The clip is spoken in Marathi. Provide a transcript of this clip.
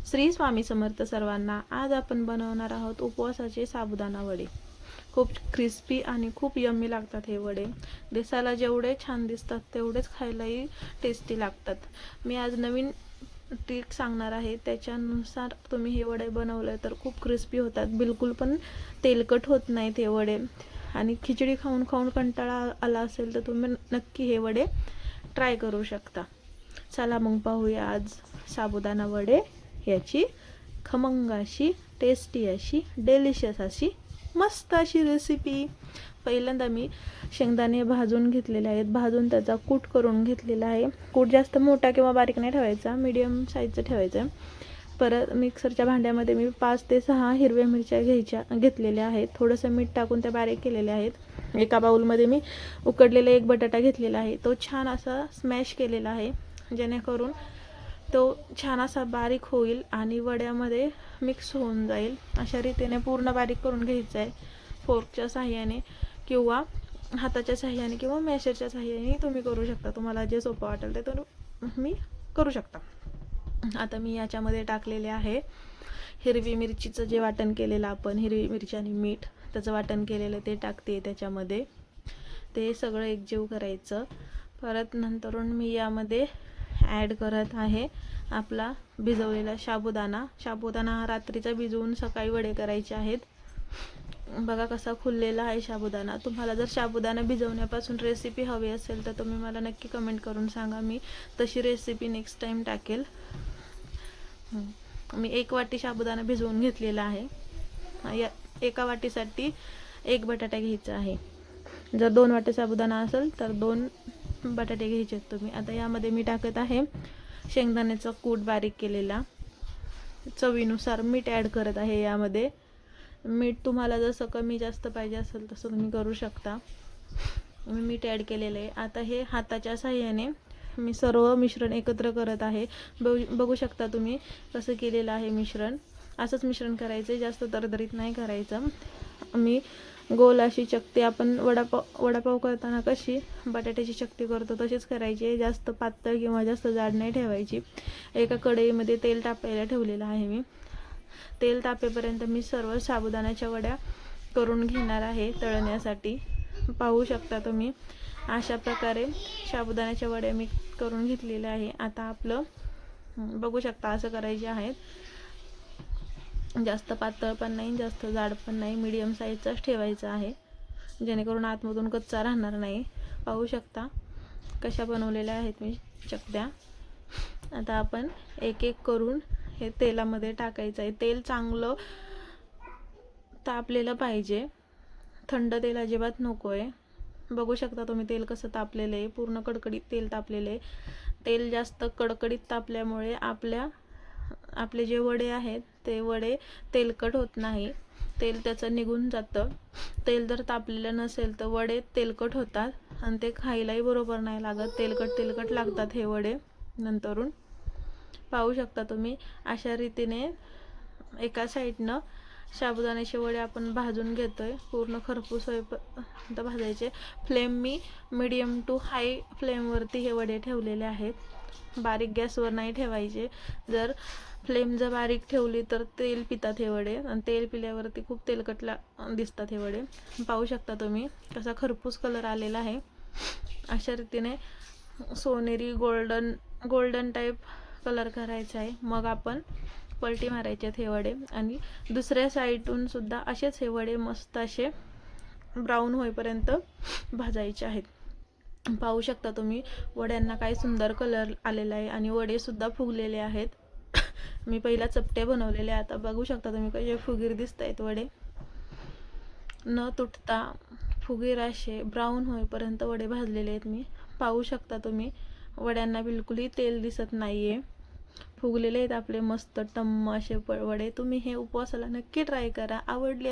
श्री स्वामी समर्थ सर्वांना। आज आपण बनवणार आहोत उपवासाचे साबुदाणा वडे। खूप क्रिस्पी आणि खूप यम्मी लागतात हे वडे। दिसायला जेवढे छान दिसतात तेवढेच खायलाही टेस्टी लागतात। मी आज नवीन ट्रिक सांगणार आहे, त्याच्यानुसार तुम्ही हे वडे बनवले तर खूप क्रिस्पी होतात, बिलकुल पण तेलकट होत नाहीत हे वडे। आणि खिचडी खाऊन खाऊन कंटाळा आला असेल तर तुम्ही नक्की हे वडे ट्राय करू शकता। चला मग पाहूया आज साबुदाणा वडे याची खमंग अशी, टेस्टी अशी, डेलिशियस अशी, मस्त अशी रेसिपी। पहिल्यांदा मी शेंगदाणे भाजून घेतलेले आहेत, भाजून त्याचा कूट करून घेतलेला आहे। कूट जास्त मोठा किंवा बारीक नाही ठेवायचा, मीडियम साईजचा ठेवायचा। परत मिक्सरच्या भांड्यामध्ये मी 5 ते 6 हिरव्या मिरच्या घेतलेल्या आहेत, थोडंसं मीठ टाकून त्या बारीक केलेल्या आहेत। एका बाउलमध्ये मी उकडलेला एक बटाटा घेतलेला आहे, तो छान असा स्मॅश केलेला आहे, जेणेकरून तो छान असा बारीक होईल आणि वड्यामध्ये मिक्स होऊन जाईल। अशा रीतीने पूर्ण बारीक करून घ्यायचं आहे, फोर्कच्या साहाय्याने किंवा हाताच्या साहाय्याने किंवा मॅशरच्या साहाय्याने तुम्ही करू शकता। तुम्हाला जे सोपं वाटेल ते तुम्ही करू शकता। आता मी याच्यामध्ये टाकलेले आहे हिरवी मिरचीचं जे वाटण केलेलं आपण, हिरवी मिरची आणि मीठ त्याचं वाटण केलेलं ते टाकते त्याच्यामध्ये। ते सगळं एकजीव करायचं। परत नंतरून मी यामध्ये ॲड करत आहे आपला भिजवलेला साबुदाणा। साबुदाणा हा रात्रीचा भिजवून सकाळी वडे करायचे आहेत। बघा कसा खुललेला आहे साबुदाणा। तुम्हाला जर साबुदाणा भिजवण्यापासून रेसिपी हवी असेल तर तुम्ही मला नक्की कमेंट करून सांगा, मी तशी रेसिपी नेक्स्ट टाइम टाकेल। मी 1 वाटी साबुदाणा भिजवून घेतलेला आहे। या एका वाटीसाठी 1 बटाटा घ्यायचा आहे। जर 2 वाटी साबुदाणा असेल तर 2 बटाटे घ्यायचे तुम्ही। आता यामध्ये मी टाकत आहे शेंगदाण्याचा कूट बारीक केलेला, चवीनुसार मीठ ॲड करत आहे। यामध्ये मीठ तुम्हाला जसं कमी जास्त पाहिजे असेल तसं तुम्ही करू शकता। मी मीठ ॲड केलेलं आहे। आता हे हाताच्या साहाय्याने मी सर्व मिश्रण एकत्र करत आहे। बघू शकता तुम्ही कसं केलेलं आहे मिश्रण। असंच मिश्रण करायचं, जास्त दरदरीत नाही करायचं। मी गोल अशी चकती, आपण वडापाव करताना कशी बटाट्याची चकती करतो तशीच करायची, जास्त पातळ किंवा जास्त जाड नाही ठेवायची। एका कढईमध्ये तेल तापायला ठेवलेलं आहे मी। तेल तापेपर्यंत मी सर्व साबुदाण्याच्या वड्या करून घेणार आहे तळण्यासाठी। पाहू शकता तुम्ही अशा प्रकारे साबुदाण्याच्या वड्या मी करून घेतलेल्या आहे। आता आपलं बघू शकता असं करायचे आहेत, जास्त पातळ पण नाही जास्त जाड पण नाही, मीडियम साईजचाच ठेवायचा आहे, जेणेकरून आतमधून कच्चा राहणार नाही। पाहू शकता कशा बनवलेल्या आहेत मी चकत्या। आता आपण एक एक करून हे तेलामध्ये टाकायचं आहे। तेल चांगलं तापलेलं पाहिजे, थंड तेल अजिबात नको आहे। बघू शकता तुम्ही तेल कसं तापलेलं आहे, पूर्ण कडकडीत तेल तापलेलं आहे। तेल जास्त कडकडीत तापल्यामुळे आपले जे वडे आहेत ते वडे तेलकट होत नाही, तेल त्याचं निघून जातं। तेल जर तापलेलं नसेल तर वडे तेलकट होतात आणि ते खायलाही बरोबर नाही लागत, तेलकट लागतात हे वडे नंतरून। पाहू शकता तुम्ही अशा रीतीने एका साईडनं साबुदाण्याचे वडे आपण भाजून घेतोय, पूर्ण खरपूस होईपर्यंत भाजायचे। फ्लेम मी मीडियम टू हाय फ्लेमवरती हे वडे ठेवलेले आहेत, बारीक गॅसवर नाही ठेवायचे। जर फ्लेम बारीक ठेवली तर तेल पितात हे वडे, आणि तेल पिल्यावरती खूप तेलकट दिसतात हे वडे। पाहू शकता तुम्ही कसा खरपूस कलर आलेला आहे। अशा रीतीने सोनेरी गोल्डन टाईप कलर करायचा आहे, मग आपण पलटी मारायचे हे वडे। आणि दुसऱ्या साईडून सुद्धा असेच हे वडे मस्त असे ब्राऊन होईपर्यंत भाजायचे आहेत। पाहू शकता तुम्ही वड्यांना काय सुंदर कलर आलेला आहे आणि वडे सुद्धा फुगलेले आहेत। मी पहिला चपटे बनवलेले, आता बघू शकता तुम्ही कसे फुगीर दिसत आहेत वडे। न तुटता फुगीर असे ब्राऊन होईपर्यंत वडे भाजलेले आहेत मी। पाहू शकता तुम्ही वड्यांना बिलकुलही तेल दिसत नाहीये, फुगलेले आहेत आपले मस्त टम्म असे वडे। तुम्ही हे उपवासाला नक्की ट्राय करा, आवडले